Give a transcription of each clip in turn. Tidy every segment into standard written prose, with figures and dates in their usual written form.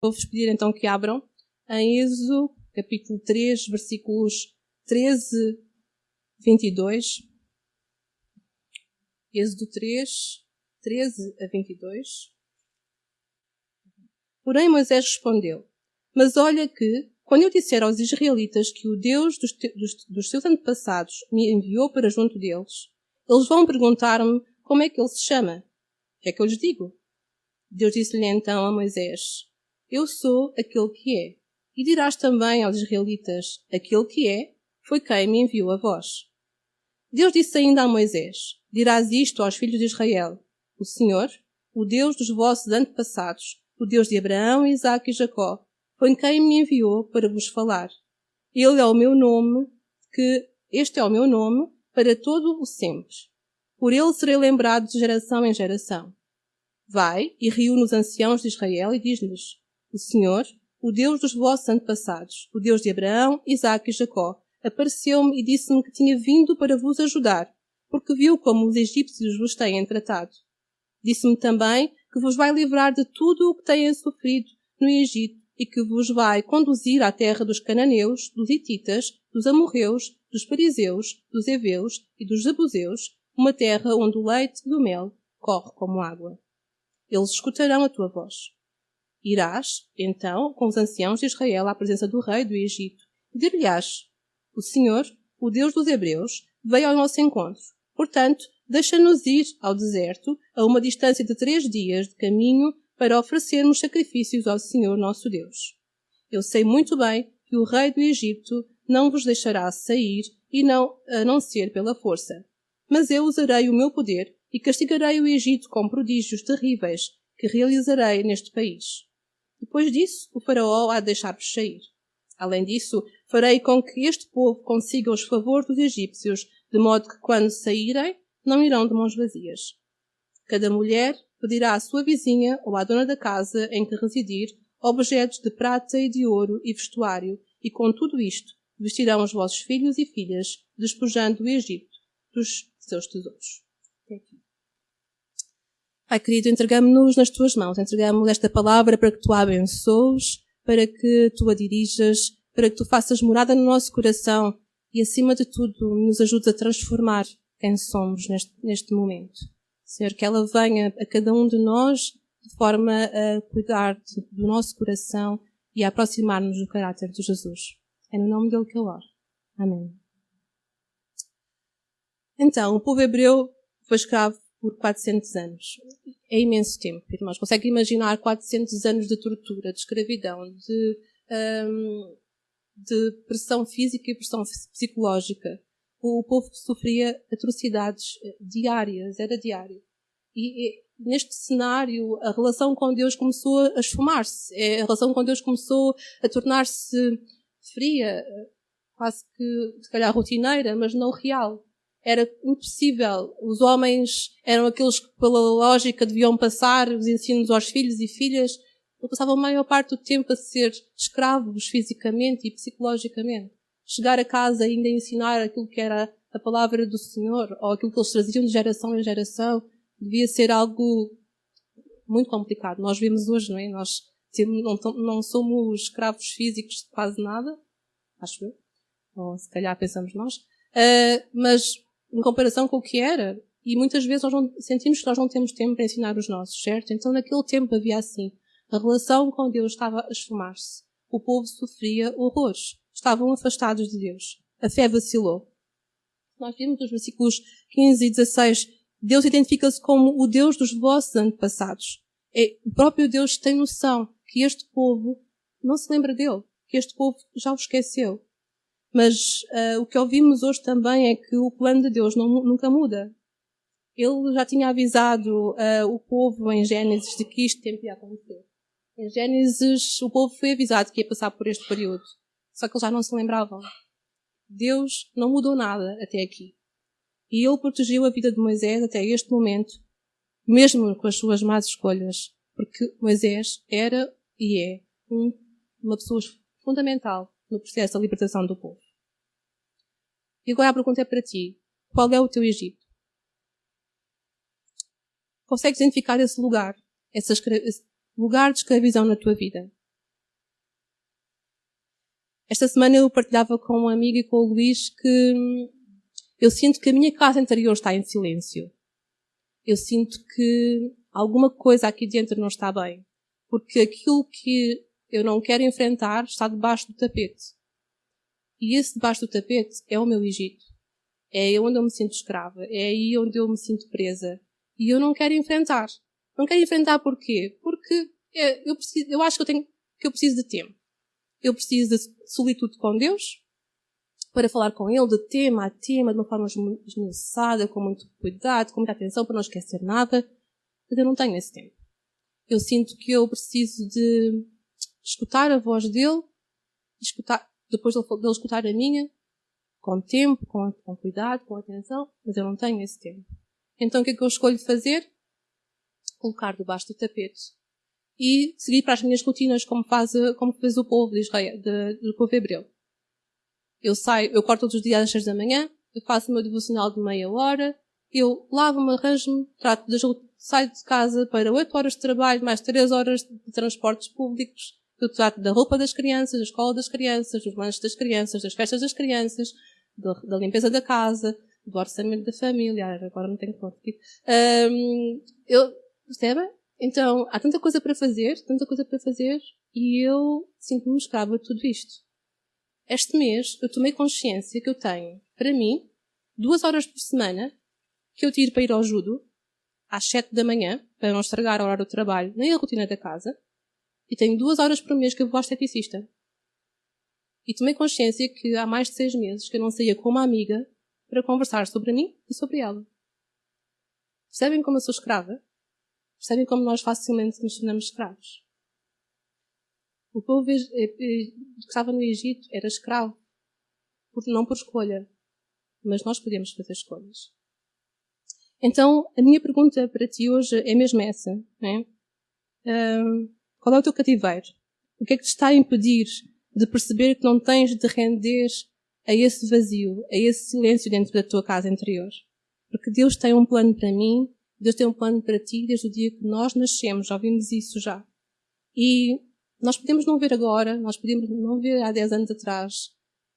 Vou-vos pedir então que abram em Êxodo, capítulo 3, versículos 13, 22. Êxodo 3, 13 a 22. Porém Moisés respondeu: Mas olha que, quando eu disser aos israelitas que o Deus dos seus antepassados me enviou para junto deles, eles vão perguntar-me como é que ele se chama. O que é que eu lhes digo? Deus disse-lhe então a Moisés: Eu sou aquele que é. E dirás também aos israelitas: Aquele que é, foi quem me enviou a vós. Deus disse ainda a Moisés: Dirás isto aos filhos de Israel: O Senhor, o Deus dos vossos antepassados, o Deus de Abraão, Isaque e Jacó, foi quem me enviou para vos falar. Este é o meu nome para todo o sempre. Por ele serei lembrado de geração em geração. Vai e reúne os anciãos de Israel e diz-lhes: O Senhor, o Deus dos vossos antepassados, o Deus de Abraão, Isaque e Jacó, apareceu-me e disse-me que tinha vindo para vos ajudar, porque viu como os egípcios vos têm tratado. Disse-me também que vos vai livrar de tudo o que têm sofrido no Egito e que vos vai conduzir à terra dos cananeus, dos hititas, dos amorreus, dos fariseus, dos heveus e dos jebuseus, uma terra onde o leite e o mel corre como água. Eles escutarão a tua voz. Irás, então, com os anciãos de Israel à presença do rei do Egito, e dir-lhe-ás: O Senhor, o Deus dos Hebreus, veio ao nosso encontro. Portanto, deixa-nos ir ao deserto, a uma distância de 3 dias de caminho, para oferecermos sacrifícios ao Senhor nosso Deus. Eu sei muito bem que o rei do Egito não vos deixará sair, a não ser pela força. Mas eu usarei o meu poder e castigarei o Egito com prodígios terríveis que realizarei neste país. Depois disso, o faraó há de deixar-vos sair. Além disso, farei com que este povo consiga os favores dos egípcios, de modo que, quando saírem, não irão de mãos vazias. Cada mulher pedirá à sua vizinha ou à dona da casa em que residir objetos de prata e de ouro e vestuário, e com tudo isto vestirão os vossos filhos e filhas, despojando o Egito dos seus tesouros. Pai querido, entregamos-nos nas tuas mãos, entregamos esta palavra para que tu a abençoes, para que tu a dirijas, para que tu faças morada no nosso coração e, acima de tudo, nos ajudes a transformar quem somos neste momento. Senhor, que ela venha a cada um de nós de forma a cuidar do nosso coração e a aproximar-nos do caráter de Jesus. É no nome dele que eu oro. Amém. Então, o povo hebreu foi escravo por 400 anos. É imenso tempo, irmãos. Consegue imaginar 400 anos de tortura, de escravidão, de pressão física e pressão psicológica. O povo sofria atrocidades diárias, era diário. E neste cenário, a relação com Deus começou a esfumar-se. A relação com Deus começou a tornar-se fria, quase que, se calhar, rotineira, mas não real. Era impossível. Os homens eram aqueles que, pela lógica, deviam passar os ensinos aos filhos e filhas. Eles passavam a maior parte do tempo a ser escravos fisicamente e psicologicamente. Chegar a casa e ainda ensinar aquilo que era a palavra do Senhor, ou aquilo que eles traziam de geração em geração, devia ser algo muito complicado. Nós vemos hoje, não é? Nós não somos escravos físicos de quase nada, acho eu. Ou se calhar pensamos nós. Mas, em comparação com o que era, e muitas vezes sentimos que nós não temos tempo para ensinar os nossos, certo? Então, naquele tempo havia assim. A relação com Deus estava a esfumar-se. O povo sofria horrores. Estavam afastados de Deus. A fé vacilou. Nós vimos nos versículos 15 e 16, Deus identifica-se como o Deus dos vossos antepassados. O próprio Deus tem noção que este povo não se lembra dele, que este povo já o esqueceu. Mas o que ouvimos hoje também é que o plano de Deus nunca muda. Ele já tinha avisado o povo em Gênesis de que isto tempo ia acontecer. Em Gênesis, o povo foi avisado que ia passar por este período. Só que eles já não se lembravam. Deus não mudou nada até aqui. E ele protegeu a vida de Moisés até este momento, mesmo com as suas más escolhas. Porque Moisés era e é uma pessoa fundamental no processo da libertação do povo. E agora a pergunta é para ti. Qual é o teu Egito? Consegues identificar esse lugar? Esse lugar de escravidão na tua vida? Esta semana eu partilhava com um amigo e com o Luís que eu sinto que a minha casa interior está em silêncio. Eu sinto que alguma coisa aqui dentro não está bem. Porque aquilo que eu não quero enfrentar está debaixo do tapete. E esse debaixo do tapete é o meu Egito. É aí onde eu me sinto escrava. É aí onde eu me sinto presa. E eu não quero enfrentar. Não quero enfrentar porquê? Porque eu acho que eu preciso de tempo. Eu preciso de solitude com Deus para falar com Ele de tema a tema, de uma forma esmiuçada, com muito cuidado, com muita atenção, para não esquecer nada. Mas eu não tenho esse tempo. Eu sinto que eu preciso de escutar a voz dele, depois dele escutar a minha, com tempo, com cuidado, com atenção, mas eu não tenho esse tempo. Então o que é que eu escolho fazer? Colocar debaixo do tapete. E seguir para as minhas rotinas, como fez o povo de Israel, do povo hebreu. Eu acordo todos os dias às 6 da manhã, eu faço o meu devocional de meia hora, eu lavo-me, arranjo-me, saio de casa para 8 horas de trabalho, mais 3 horas de transportes públicos, eu trato da roupa das crianças, da escola das crianças, dos lanches das crianças, das festas das crianças, da limpeza da casa, do orçamento da família. Agora não tenho conta aqui. Percebem? Então, há tanta coisa para fazer, e eu sinto-me escrava de tudo isto. Este mês, eu tomei consciência que eu tenho, para mim, 2 horas por semana, que eu tiro para ir ao judo, às 7 da manhã, para não estragar a hora do trabalho, nem a rotina da casa, e tenho 2 horas por mês que eu vou ao esteticista. E tomei consciência que há mais de 6 meses que eu não saía com uma amiga para conversar sobre mim e sobre ela. Percebem como eu sou escrava? Percebem como nós facilmente nos tornamos escravos? O povo que estava no Egito era escravo, não por escolha, mas nós podemos fazer escolhas. Então, a minha pergunta para ti hoje é mesmo essa, não é? Qual é o teu cativeiro? O que é que te está a impedir de perceber que não tens de render a esse vazio, a esse silêncio dentro da tua casa interior? Porque Deus tem um plano para mim, Deus tem um plano para ti desde o dia que nós nascemos, já ouvimos isso já. E nós podemos não ver agora, nós podemos não ver há 10 anos atrás,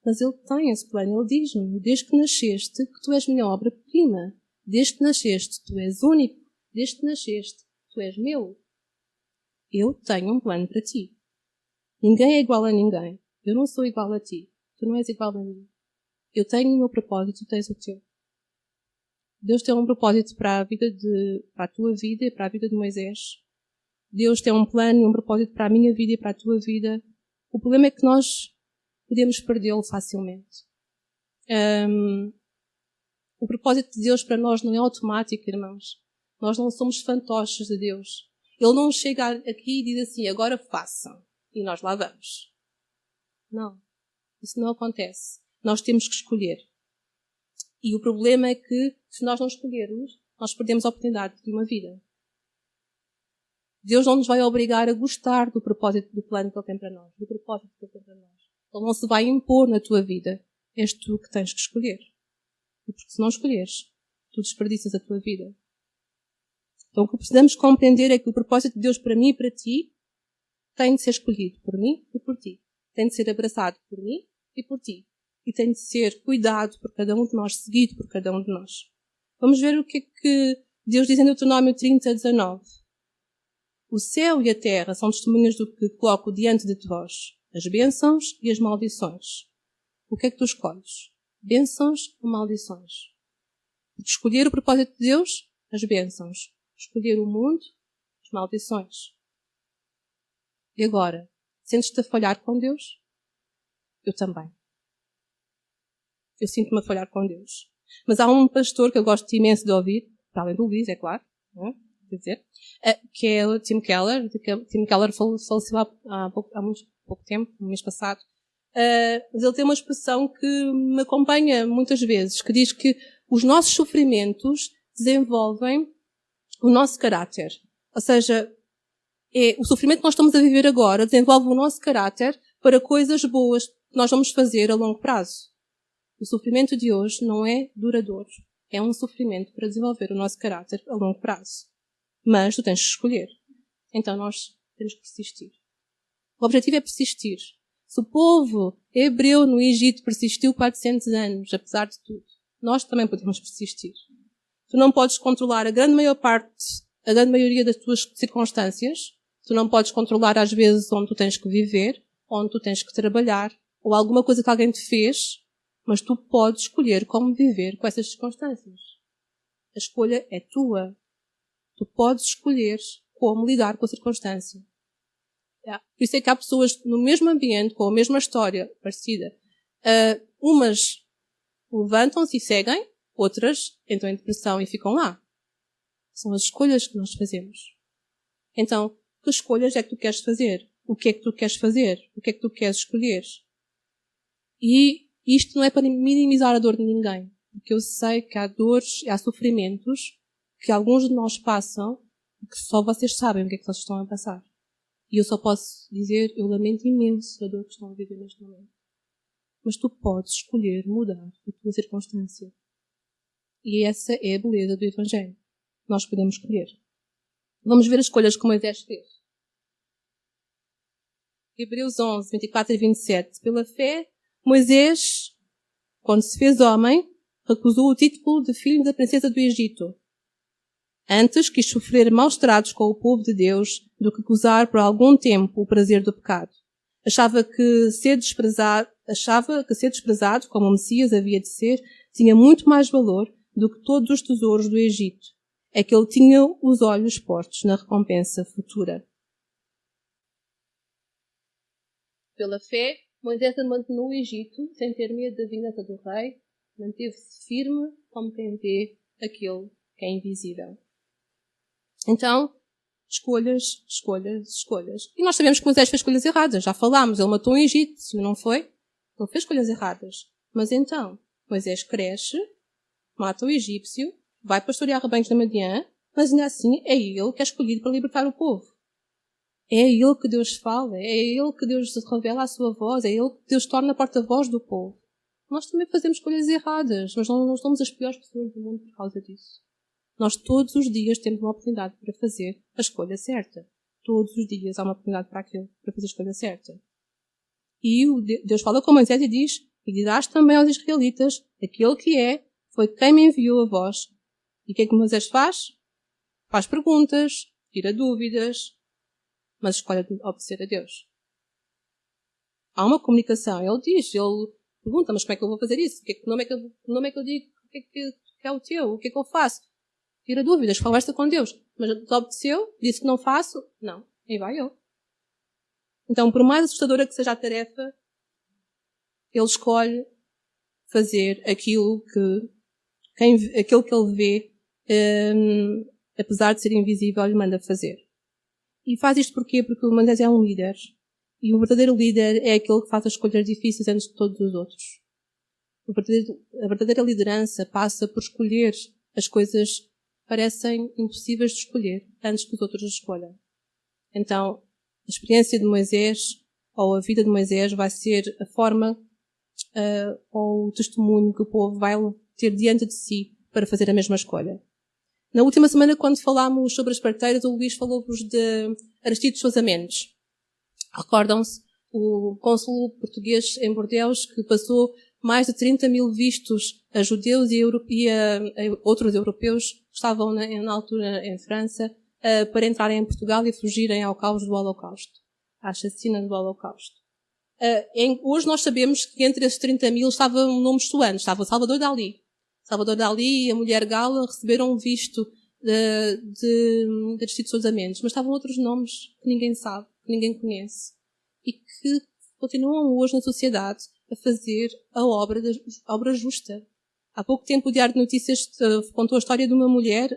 mas Ele tem esse plano. Ele diz-me, desde que nasceste, que tu és minha obra-prima. Desde que nasceste, tu és único. Desde que nasceste, tu és meu. Eu tenho um plano para ti. Ninguém é igual a ninguém. Eu não sou igual a ti. Tu não és igual a mim. Eu tenho o meu propósito, tu tens o teu. Deus tem um propósito para a tua vida e para a vida de Moisés. Deus tem um plano e um propósito para a minha vida e para a tua vida. O problema é que nós podemos perdê-lo facilmente. O propósito de Deus para nós não é automático, irmãos. Nós não somos fantoches de Deus. Ele não chega aqui e diz assim, agora façam. E nós lá vamos. Não. Isso não acontece. Nós temos que escolher. E o problema é que, se nós não escolhermos, nós perdemos a oportunidade de uma vida. Deus não nos vai obrigar a gostar do propósito do plano que Ele tem para nós, do propósito que Ele tem para nós. Ele não se vai impor na tua vida. És tu que tens que escolher. E porque se não escolheres, tu desperdiças a tua vida. Então o que precisamos compreender é que o propósito de Deus para mim e para ti tem de ser escolhido por mim e por ti. Tem de ser abraçado por mim e por ti. E tem de ser cuidado por cada um de nós, seguido por cada um de nós. Vamos ver o que é que Deus diz em Deuteronômio 30:19. O céu e a terra são testemunhas do que coloco diante de vós, as bênçãos e as maldições. O que é que tu escolhes? Bênçãos ou maldições? Escolher o propósito de Deus, as bênçãos. Escolher o mundo, as maldições. E agora, sentes-te a falhar com Deus? Eu também. Eu sinto-me a falhar com Deus. Mas há um pastor que eu gosto imenso de ouvir, para além do Luís, é claro, não é? Quer dizer, que é o Tim Keller. Tim Keller faleceu há muito pouco tempo, no mês passado. Mas ele tem uma expressão que me acompanha muitas vezes, que diz que os nossos sofrimentos desenvolvem o nosso caráter. Ou seja, o sofrimento que nós estamos a viver agora desenvolve o nosso caráter para coisas boas que nós vamos fazer a longo prazo. O sofrimento de hoje não é duradouro. É um sofrimento para desenvolver o nosso caráter a longo prazo. Mas tu tens que escolher. Então nós temos que persistir. O objetivo é persistir. Se o povo hebreu no Egito persistiu 400 anos, apesar de tudo, nós também podemos persistir. Tu não podes controlar a grande maioria das tuas circunstâncias. Tu não podes controlar às vezes onde tu tens que viver, onde tu tens que trabalhar, ou alguma coisa que alguém te fez, mas tu podes escolher como viver com essas circunstâncias. A escolha é tua. Tu podes escolher como lidar com a circunstância. Por isso é que há pessoas no mesmo ambiente, com a mesma história parecida. Umas levantam-se e seguem, outras entram em depressão e ficam lá. São as escolhas que nós fazemos. Então, que escolhas é que tu queres fazer? O que é que tu queres fazer? O que é que tu queres escolher? E isto não é para minimizar a dor de ninguém. Porque eu sei que há dores, há sofrimentos que alguns de nós passam e que só vocês sabem o que é que vocês estão a passar. E eu só posso dizer, eu lamento imenso a dor que estão a viver neste momento. Mas tu podes escolher mudar a tua circunstância. E essa é a beleza do Evangelho. Nós podemos escolher. Vamos ver as escolhas que Moisés fez. Hebreus 11, 24 e 27. Pela fé, Moisés, quando se fez homem, recusou o título de filho da princesa do Egito. Antes quis sofrer maus tratos com o povo de Deus do que gozar por algum tempo o prazer do pecado. Achava que ser desprezado, como o Messias havia de ser, tinha muito mais valor do que todos os tesouros do Egito. É que ele tinha os olhos postos na recompensa futura. Pela fé, Moisés abandonou o Egito sem ter medo da vingança do rei, manteve-se firme como quem vê aquele que é invisível. Então, escolhas. E nós sabemos que Moisés fez escolhas erradas. Já falámos, ele matou um egípcio, não foi? Ele fez escolhas erradas. Mas então, Moisés cresce, mata o egípcio, vai pastorear rebanhos da Madiã, mas ainda assim é ele que é escolhido para libertar o povo. É a ele que Deus fala, é a ele que Deus revela a sua voz, é ele que Deus torna a porta-voz do povo. Nós também fazemos escolhas erradas, mas não somos as piores pessoas do mundo por causa disso. Nós todos os dias temos uma oportunidade para fazer a escolha certa. Todos os dias há uma oportunidade para fazer a escolha certa. E Deus fala com Moisés e diz, e dirás também aos israelitas, aquele que foi quem me enviou a vós. E o que é que Moisés faz? Faz perguntas, tira dúvidas, mas escolhe obedecer a Deus. Há uma comunicação. Ele pergunta, mas como é que eu vou fazer isso? Que nome é que eu digo? O que é o teu? O que é que eu faço? Tira dúvidas, conversa com Deus. Mas obedeceu? Disse que não faço? Não. Aí vai eu. Então, por mais assustadora que seja a tarefa, ele escolhe fazer aquilo que ele vê, apesar de ser invisível, lhe manda fazer. E faz isto porquê? Porque o Moisés é um líder. E o verdadeiro líder é aquele que faz as escolhas difíceis antes de todos os outros. A verdadeira liderança passa por escolher as coisas que parecem impossíveis de escolher antes que os outros as escolham. Então, a experiência de Moisés, ou a vida de Moisés, vai ser a forma ou o testemunho que o povo vai ter diante de si para fazer a mesma escolha. Na última semana, quando falámos sobre as parteiras, o Luís falou-vos de Aristides Sousa Mendes. Recordam-se o cônsul português em Bordeaux, que passou mais de 30 mil vistos a judeus e a outros europeus que estavam na altura em França para entrarem em Portugal e fugirem ao caos do Holocausto, à chacina do Holocausto. Hoje nós sabemos que entre esses 30 mil estavam nomes soanos. Estava Salvador Dalí. Salvador Dalí e a mulher Gala receberam um visto de Aristides Sousa Mendes, mas estavam outros nomes que ninguém sabe, que ninguém conhece, e que continuam hoje na sociedade a fazer a obra justa. Há pouco tempo o Diário de Notícias contou a história de uma mulher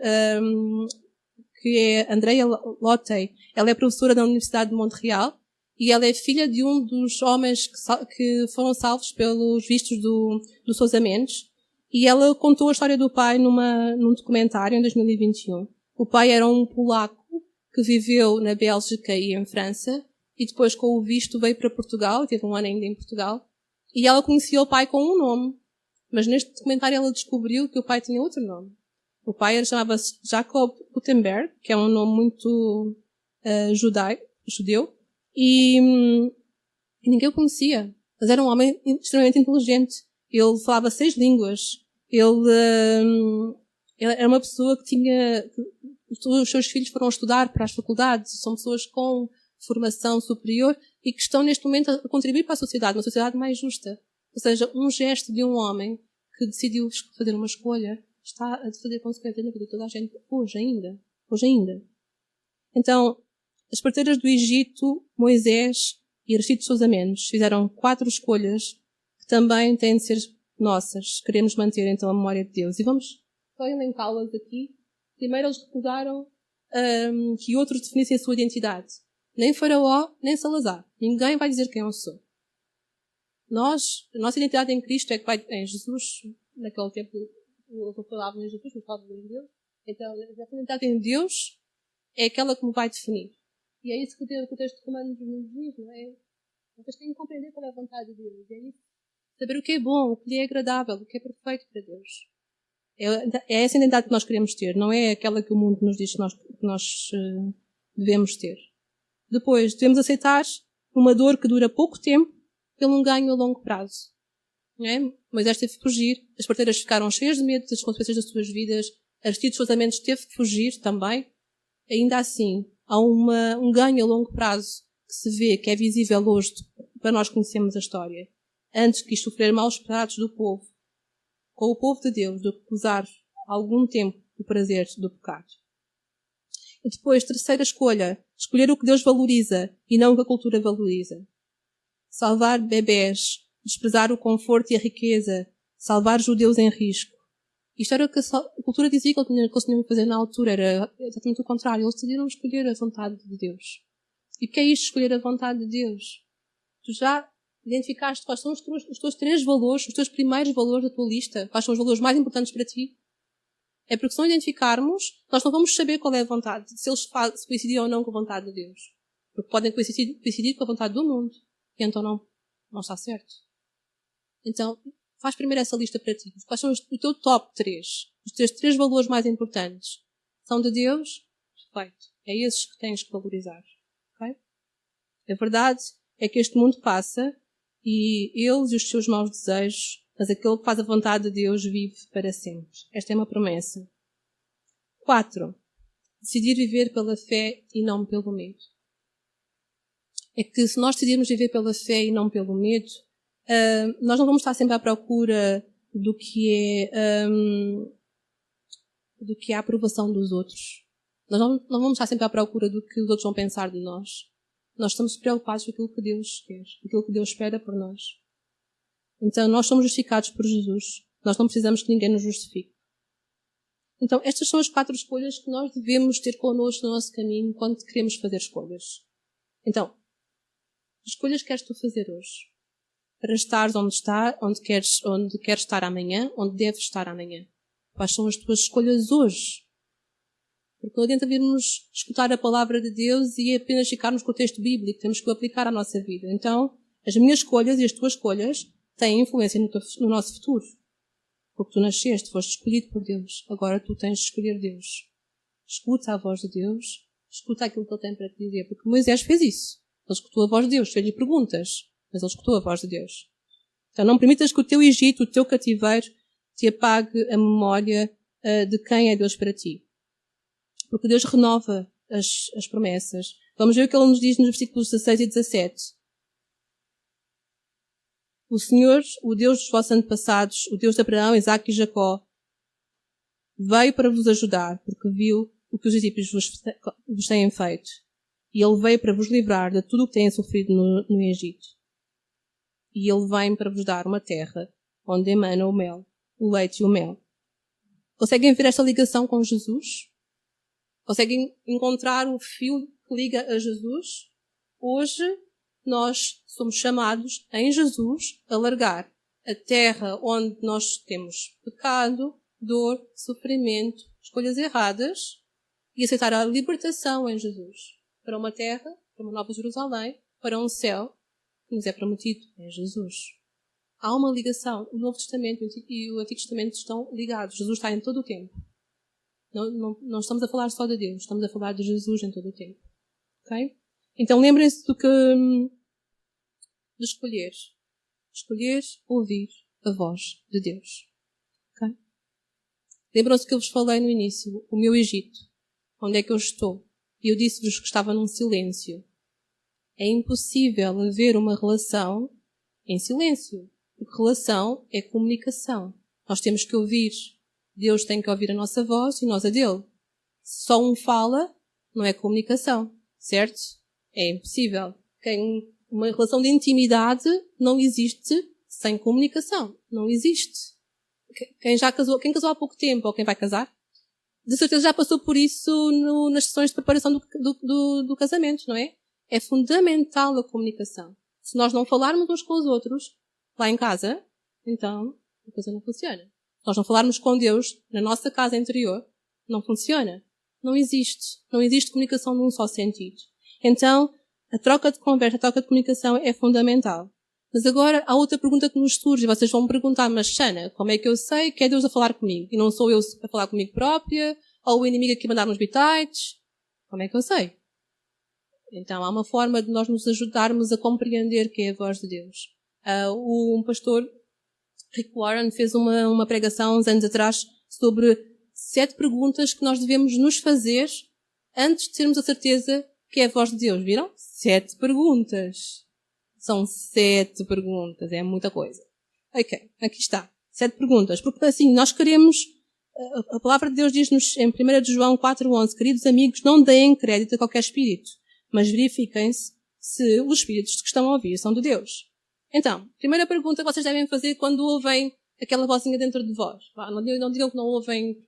que é Andrea Lotey. Ela é professora da Universidade de Montreal e ela é filha de um dos homens que foram salvos pelos vistos do Sousa Mendes. E ela contou a história do pai num documentário em 2021. O pai era um polaco que viveu na Bélgica e em França e depois com o visto veio para Portugal, teve um ano ainda em Portugal, e ela conhecia o pai com um nome. Mas neste documentário ela descobriu que o pai tinha outro nome. O pai chamava-se Jacob Gutenberg, que é um nome muito judeu, e E ninguém o conhecia. Mas era um homem extremamente inteligente. Ele falava 6 línguas. Ele era uma pessoa que tinha... Os seus filhos foram estudar para as faculdades. São pessoas com formação superior e que estão neste momento a contribuir para a sociedade, uma sociedade mais justa. Ou seja, um gesto de um homem que decidiu fazer uma escolha está a fazer consequência na vida de toda a gente hoje ainda. Hoje ainda. Então, as parteiras do Egito, Moisés e Aristides Sousa Mendes fizeram 4 escolhas que também têm de ser nossas. Queremos manter então a memória de Deus. E vamos só elencá-las aqui. Primeiro eles recusaram que outros definissem a sua identidade. Nem Faraó, nem Salazar. Ninguém vai dizer quem eu sou. A nossa identidade em Cristo é que vai em Jesus. Naquele tempo, eu falava em Jesus, mas falava em Deus. Então, a nossa identidade em Deus é aquela que me vai definir. E é isso que o texto de Comandos nos diz, não é? Vocês têm que compreender qual é a vontade de Deus. É isso. Saber o que é bom, o que lhe é agradável, o que é perfeito para Deus. É essa identidade que nós queremos ter, não é aquela que o mundo nos diz que nós devemos ter. Depois, devemos aceitar uma dor que dura pouco tempo pelo um ganho a longo prazo. Não é? Moisés teve que fugir, as parteiras ficaram cheias de medo das consequências das suas vidas, Aristides Sousa Mendes teve que fugir também. Ainda assim, há um ganho a longo prazo que se vê, que é visível hoje para nós conhecermos a história. Antes quis sofrer maus pratos do povo, com o povo de Deus, do que usar algum tempo o prazer do pecado. E depois, terceira escolha, escolher o que Deus valoriza e não o que a cultura valoriza. Salvar bebés, desprezar o conforto e a riqueza, salvar judeus em risco. Isto era o que a cultura dizia que eles tinham que fazer na altura, era exatamente o contrário. Eles decidiram escolher a vontade de Deus. E o que é isto, escolher a vontade de Deus? Tu já identificaste quais são os teus 3 valores, os teus primeiros valores da tua lista? Quais são os valores mais importantes para ti? É porque se não identificarmos, nós não vamos saber qual é a vontade, se eles coincidiram ou não com a vontade de Deus. Porque podem coincidir com a vontade do mundo. E então não está certo. Então, faz primeiro essa lista para ti. Quais são o teu top 3? Os teus 3 valores mais importantes. São de Deus? Perfeito. É esses que tens que valorizar. Okay? A verdade é que este mundo passa e eles e os seus maus desejos, mas aquele que faz a vontade de Deus vive para sempre. Esta é uma promessa. 4. Decidir viver pela fé e não pelo medo. É que se nós decidirmos viver pela fé e não pelo medo, nós não vamos estar sempre à procura do que é a aprovação dos outros. Nós não vamos estar sempre à procura do que os outros vão pensar de nós. Nós estamos preocupados com aquilo que Deus quer, aquilo que Deus espera por nós. Então, nós somos justificados por Jesus. Nós não precisamos que ninguém nos justifique. Então, estas são as 4 escolhas que nós devemos ter connosco no nosso caminho quando queremos fazer escolhas. Então, que escolhas queres tu fazer hoje? Para estares onde queres estar amanhã, onde deves estar amanhã. Quais são as tuas escolhas hoje? Porque não adianta virmos escutar a palavra de Deus e apenas ficarmos com o texto bíblico. Temos que o aplicar à nossa vida. Então, as minhas escolhas e as tuas escolhas têm influência no nosso futuro. Porque tu nasceste, foste escolhido por Deus. Agora tu tens de escolher Deus. Escuta a voz de Deus. Escuta aquilo que Ele tem para te dizer. Porque Moisés fez isso. Ele escutou a voz de Deus. Fez-lhe perguntas. Mas ele escutou a voz de Deus. Então não permitas que o teu Egito, o teu cativeiro, te apague a memória de quem é Deus para ti. Porque Deus renova as promessas. Vamos ver o que Ele nos diz nos versículos 16 e 17. O Senhor, o Deus dos vossos antepassados, o Deus de Abraão, Isaque e Jacó, veio para vos ajudar, porque viu o que os egípcios vos têm feito. E Ele veio para vos livrar de tudo o que têm sofrido no Egito. E Ele vem para vos dar uma terra onde emana o leite e o mel. Conseguem ver esta ligação com Jesus? Conseguem encontrar o fio que liga a Jesus? Hoje, nós somos chamados, em Jesus, a largar a terra onde nós temos pecado, dor, sofrimento, escolhas erradas e aceitar a libertação em Jesus. Para uma terra, para uma nova Jerusalém, para um céu que nos é prometido em Jesus. Há uma ligação. O Novo Testamento e o Antigo Testamento estão ligados. Jesus está em todo o tempo. Não estamos a falar só de Deus, estamos a falar de Jesus em todo o tempo. Ok? Então lembrem-se do que de escolher. Escolher ouvir a voz de Deus. Okay? Lembram-se que eu vos falei no início, o meu Egito. Onde é que eu estou? E eu disse-vos que estava num silêncio. É impossível haver uma relação em silêncio. Porque relação é comunicação. Nós temos que ouvir. Deus tem que ouvir a nossa voz e nós a dele. Se só um fala, não é comunicação. Certo? É impossível. Uma relação de intimidade não existe sem comunicação. Não existe. Quem casou há pouco tempo ou quem vai casar, de certeza já passou por isso nas sessões de preparação do casamento, não é? É fundamental a comunicação. Se nós não falarmos uns com os outros, lá em casa, então a coisa não funciona. Se nós não falarmos com Deus na nossa casa interior, não funciona. Não existe. Não existe comunicação num só sentido. Então, a troca de conversa, a troca de comunicação é fundamental. Mas agora há outra pergunta que nos surge. Vocês vão me perguntar, mas Xana, como é que eu sei que é Deus a falar comigo? E não sou eu a falar comigo própria? Ou o inimigo aqui a mandar uns bitites? Como é que eu sei? Então há uma forma de nós nos ajudarmos a compreender que é a voz de Deus. Um pastor, Rick Warren, fez uma pregação uns anos atrás sobre 7 perguntas que nós devemos nos fazer antes de termos a certeza que é a voz de Deus. Viram? 7 perguntas. São 7 perguntas. É muita coisa. Ok, aqui está. 7 perguntas. Porque assim, nós queremos... A palavra de Deus diz-nos em 1 João 4:11, queridos amigos, não deem crédito a qualquer espírito, mas verifiquem-se se os espíritos que estão a ouvir são de Deus. Então, primeira pergunta que vocês devem fazer quando ouvem aquela vozinha dentro de vós. Não digam que não ouvem.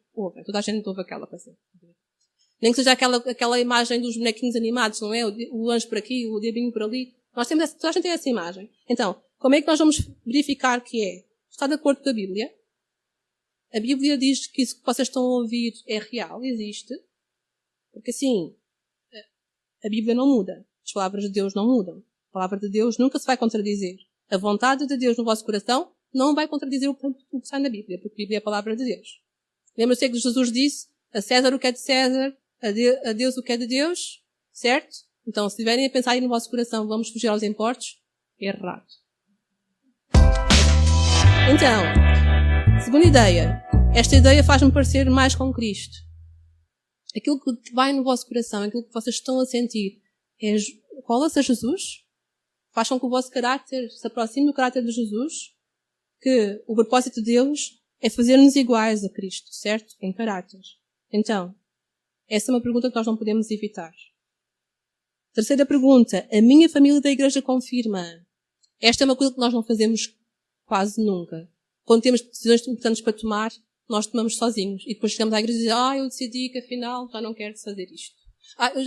Toda a gente ouve aquela coisa. Nem que seja aquela imagem dos bonequinhos animados, não é? O anjo por aqui, o diabinho por ali. Toda a gente tem essa imagem. Então, como é que nós vamos verificar que é? Está de acordo com a Bíblia? A Bíblia diz que isso que vocês estão a ouvir é real, existe. Porque assim, a Bíblia não muda. As palavras de Deus não mudam. A palavra de Deus nunca se vai contradizer. A vontade de Deus no vosso coração não vai contradizer o que está na Bíblia, porque a Bíblia é a palavra de Deus. Lembra-se que Jesus disse, a César o que é de César, a Deus o que é de Deus, certo? Então, se estiverem a pensar aí no vosso coração, vamos fugir aos importos, errado. Então, segunda ideia. Esta ideia faz-me parecer mais com Cristo. Aquilo que vai no vosso coração, aquilo que vocês estão a sentir, cola-se a Jesus? Faz com que o vosso caráter se aproxime do caráter de Jesus? Que o propósito de Deus é fazer-nos iguais a Cristo, certo? Em caráter. Então, essa é uma pergunta que nós não podemos evitar. Terceira pergunta. A minha família da igreja confirma. Esta é uma coisa que nós não fazemos quase nunca. Quando temos decisões importantes para tomar, nós tomamos sozinhos. E depois chegamos à igreja e dizemos, eu decidi que afinal já não quero fazer isto.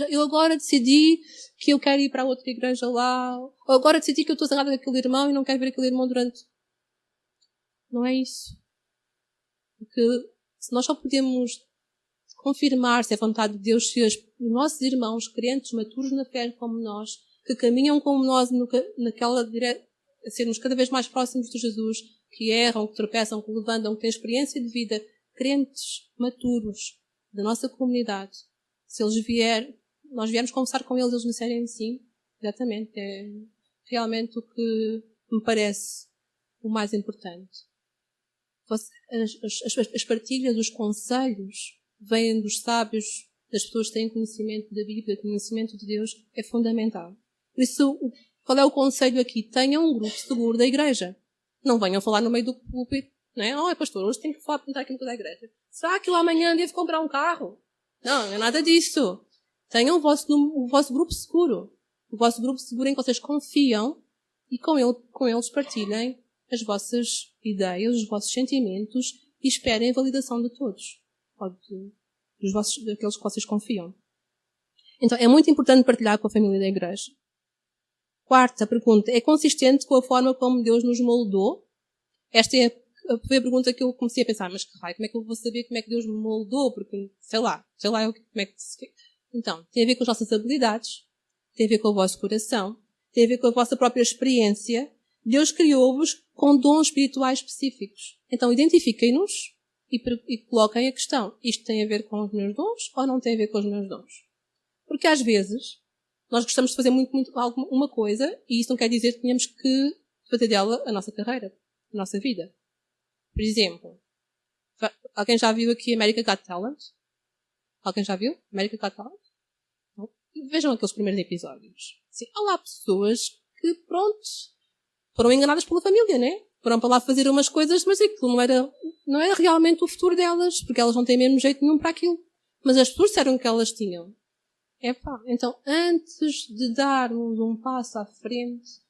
Eu agora decidi que eu quero ir para outra igreja lá. Ou agora decidi que eu estou zangada com aquele irmão e não quero ver aquele irmão durante... Não é isso. Porque se nós só podemos confirmar se é vontade de Deus, se os nossos irmãos, crentes, maturos na fé como nós, que caminham como nós naquela direção, a sermos cada vez mais próximos de Jesus, que erram, que tropeçam, que levantam, que têm experiência de vida, crentes, maturos, da nossa comunidade, se eles nós viermos conversar com eles disserem sim, exatamente, é realmente o que me parece o mais importante. As partilhas, os conselhos, vêm dos sábios, das pessoas que têm conhecimento da Bíblia, conhecimento de Deus, é fundamental. Por isso, qual é o conselho aqui? Tenham um grupo seguro da igreja. Não venham falar no meio do púlpito, não é? Pastor, hoje tenho que falar para aqui no da igreja. Será que lá amanhã devo comprar um carro? Não é nada disso. Tenham o vosso grupo seguro. O vosso grupo seguro em que vocês confiam e com eles partilhem as vossas ideias, os vossos sentimentos e esperem a validação de todos. Daqueles que vocês confiam. Então, é muito importante partilhar com a família da igreja. Quarta pergunta. É consistente com a forma como Deus nos moldou? Esta é a pergunta que eu comecei a pensar. Mas que raio, como é que eu vou saber como é que Deus me moldou? Porque, sei lá como é que... Então, tem a ver com as nossas habilidades, tem a ver com o vosso coração, tem a ver com a vossa própria experiência. Deus criou-vos com dons espirituais específicos. Então, identifiquem-nos e coloquem a questão. Isto tem a ver com os meus dons ou não tem a ver com os meus dons? Porque às vezes Nós gostamos de fazer uma coisa e isso não quer dizer que tenhamos que fazer dela a nossa carreira, a nossa vida. Por exemplo, alguém já viu aqui America Got Talent? Alguém já viu America Got Talent? Não? Vejam aqueles primeiros episódios. Assim, há lá pessoas que, pronto, foram enganadas pela família, né? Foram para lá fazer umas coisas, mas aquilo não era realmente o futuro delas, porque elas não têm mesmo jeito nenhum para aquilo. Mas as pessoas disseram que elas tinham. Então, antes de darmos um passo à frente,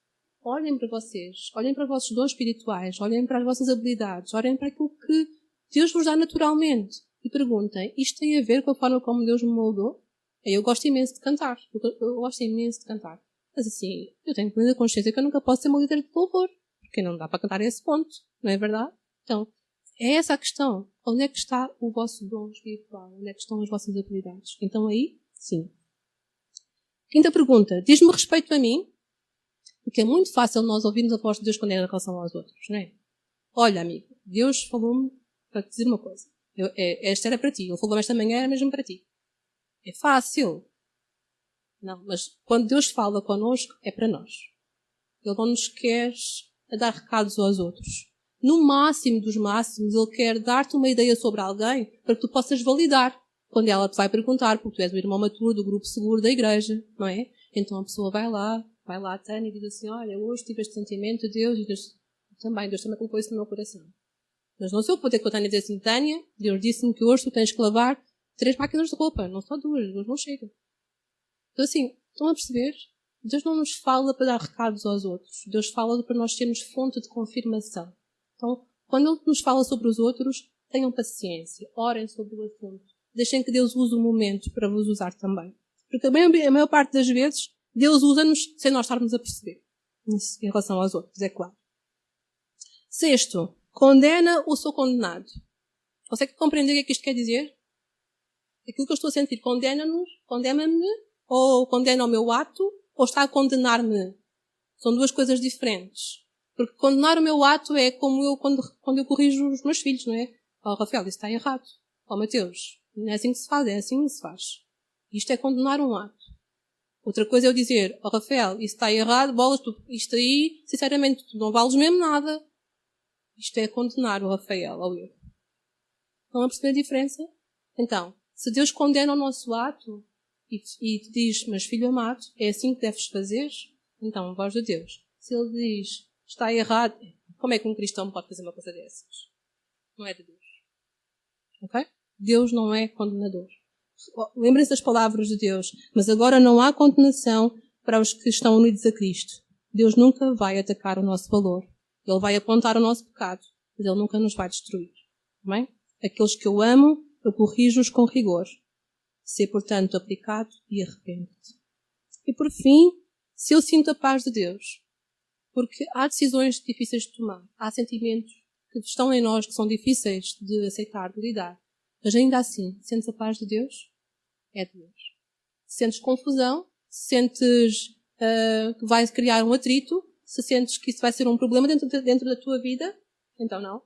olhem para vocês, olhem para os vossos dons espirituais, olhem para as vossas habilidades, olhem para aquilo que Deus vos dá naturalmente e perguntem, isto tem a ver com a forma como Deus me moldou? Eu gosto imenso de cantar, eu gosto imenso de cantar. Mas assim, eu tenho plena consciência que eu nunca posso ser uma líder de louvor, porque não dá para cantar a esse ponto, não é verdade? Então, é essa a questão. Onde é que está o vosso dom espiritual? Onde é que estão as vossas habilidades? Então aí, sim. Quinta pergunta. Diz-me respeito a mim? Porque é muito fácil nós ouvirmos a voz de Deus quando é em relação aos outros, não é? Olha, amigo, Deus falou-me para te dizer uma coisa. Esta era para ti. Ele falou-me esta manhã, era mesmo para ti. É fácil. Não, mas quando Deus fala connosco, é para nós. Ele não nos quer a dar recados aos outros. No máximo dos máximos, Ele quer dar-te uma ideia sobre alguém para que tu possas validar quando ela te vai perguntar, porque tu és o irmão maturo do grupo seguro da igreja, não é? Então a pessoa vai lá, Tânia, e diz assim, olha, hoje tive este sentimento de Deus, e Deus também colocou isso no meu coração. Mas não sou eu poder com a Tânia dizer assim, Tânia, Deus disse-me que hoje tu tens que lavar 3 máquinas de roupa, não só 2 não chega. Então assim, estão a perceber? Deus não nos fala para dar recados aos outros. Deus fala para nós termos fonte de confirmação. Então, quando Ele nos fala sobre os outros, tenham paciência, orem sobre o assunto. Deixem que Deus use o momento para vos usar também. Porque também a maior parte das vezes, Deus usa-nos sem nós estarmos a perceber. Isso em relação aos outros, é claro. Sexto, condena ou sou condenado? Consegue compreender o que é que isto quer dizer? Aquilo que eu estou a sentir, condena-me, ou condena o meu ato, ou está a condenar-me. São 2 coisas diferentes. Porque condenar o meu ato é como eu, quando eu corrijo os meus filhos, não é? Oh, Rafael, isso está errado. Oh, Mateus, não é assim que se faz, é assim que se faz. Isto é condenar um ato. Outra coisa é eu dizer, oh, Rafael, isso está errado, bolas, isto aí, sinceramente, tu não vales mesmo nada. Isto é condenar o Rafael ao erro. Estão a perceber a diferença? Então, se Deus condena o nosso ato e te diz, mas filho amado, é assim que deves fazer, então, voz de Deus. Se Ele diz, está errado, como é que um cristão pode fazer uma coisa dessas? Não é de Deus. Ok? Deus não é condenador. Lembrem-se das palavras de Deus. Mas agora não há condenação para os que estão unidos a Cristo. Deus nunca vai atacar o nosso valor. Ele vai apontar o nosso pecado, mas Ele nunca nos vai destruir. Bem? Aqueles que eu amo, eu corrijo-os com rigor. Sê, portanto, aplicado e arrepende-te. E por fim, se eu sinto a paz de Deus, porque há decisões difíceis de tomar, há sentimentos que estão em nós que são difíceis de aceitar, de lidar, mas ainda assim, sentes a paz de Deus? É de Deus. Se sentes confusão, se sentes que vai criar um atrito, se sentes que isso vai ser um problema dentro da tua vida, então não.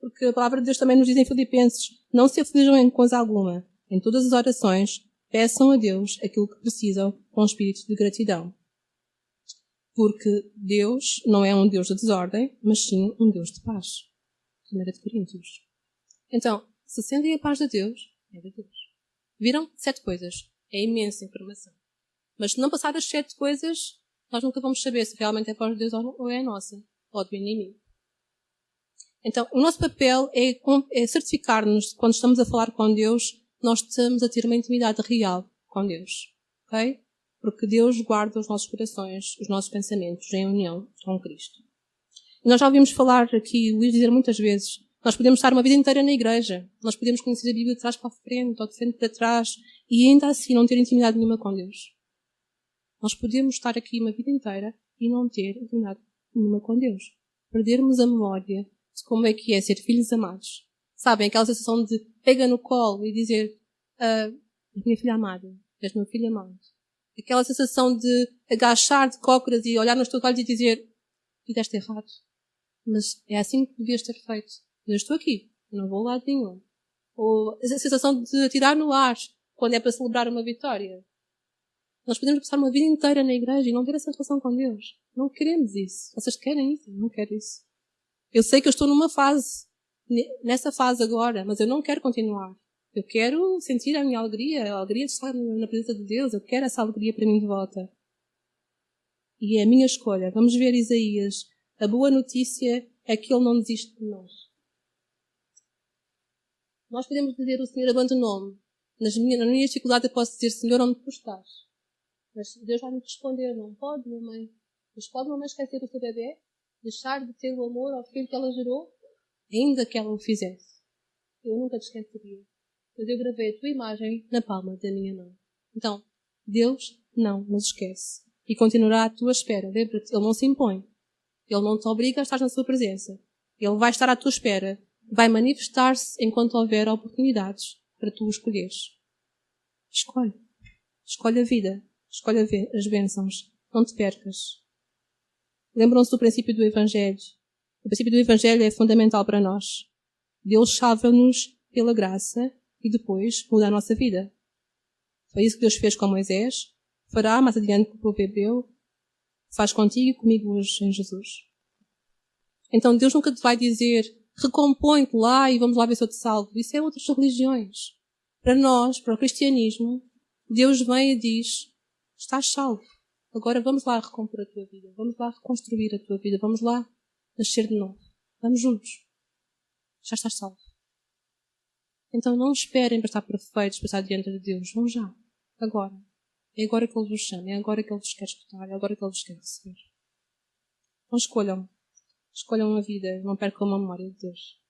Porque a palavra de Deus também nos diz em Filipenses, não se aflijam em coisa alguma. Em todas as orações, peçam a Deus aquilo que precisam com espírito de gratidão. Porque Deus não é um Deus de desordem, mas sim um Deus de paz. 1 Coríntios. Então, se sentem a paz de Deus, é de Deus. Viram? 7 coisas. É imensa informação. Mas se não passar as 7 coisas, nós nunca vamos saber se realmente é a paz de Deus ou é a nossa, ou do inimigo. Então, o nosso papel é certificar-nos, quando estamos a falar com Deus, nós estamos a ter uma intimidade real com Deus. Ok? Porque Deus guarda os nossos corações, os nossos pensamentos em união com Cristo. E nós já ouvimos falar aqui, Luís dizer muitas vezes, nós podemos estar uma vida inteira na igreja, nós podemos conhecer a Bíblia de trás para a frente, ou de frente para trás, e ainda assim não ter intimidade nenhuma com Deus. Nós podemos estar aqui uma vida inteira e não ter intimidade nenhuma com Deus. Perdermos a memória de como é que é ser filhos amados. Sabem, aquela sensação de pega no colo e dizer, minha filha amada, és meu filho amado. Aquela sensação de agachar de cócoras e olhar nos teus olhos e dizer, fizeste errado. Mas é assim que devias ter feito. Eu estou aqui, eu não vou a lado nenhum. Ou a sensação de atirar no ar quando é para celebrar uma vitória. Nós podemos passar uma vida inteira na igreja e não ter essa relação com Deus. Não queremos isso. Vocês querem isso? Eu não quero isso. Eu sei que eu estou numa fase, nessa fase agora, mas eu não quero continuar. Eu quero sentir a minha alegria, a alegria de estar na presença de Deus. Eu quero essa alegria para mim de volta. E é a minha escolha. Vamos ver Isaías. A boa notícia é que Ele não desiste de nós. Nós podemos dizer, o Senhor abandonou-me. Na minha dificuldade eu posso dizer, Senhor, onde tu estás? Mas Deus vai me responder, não pode, mamãe. Mas pode mamãe esquecer o seu bebê? Deixar de ter o amor ao filho que ela gerou? Ainda que ela o fizesse. Eu nunca te esqueceria. Pois eu gravei a tua imagem na palma da minha mão. Então, Deus não nos esquece. E continuará à tua espera. Lembra-te, Ele não se impõe. Ele não te obriga a estar na sua presença. Ele vai estar à tua espera. Vai manifestar-se enquanto houver oportunidades para tu o escolheres. Escolhe. Escolhe a vida. Escolhe as bênçãos. Não te percas. Lembram-se do princípio do Evangelho. O princípio do Evangelho é fundamental para nós. Deus salva-nos pela graça e depois muda a nossa vida. Foi isso que Deus fez com Moisés. Fará mais adiante com o povo hebreu. Faz contigo e comigo hoje em Jesus. Então Deus nunca te vai dizer, recompõe-te lá e vamos lá ver se eu te salvo. Isso é outras religiões. Para nós, para o cristianismo, Deus vem e diz, estás salvo. Agora vamos lá recompor a tua vida. Vamos lá reconstruir a tua vida. Vamos lá nascer de novo. Vamos juntos. Já estás salvo. Então não esperem para estar perfeitos, para estar diante de Deus. Vão já. Agora. É agora que Ele vos chama. É agora que Ele vos quer escutar. É agora que Ele vos quer receber. Então escolham. Escolham a vida. Não percam a memória de Deus.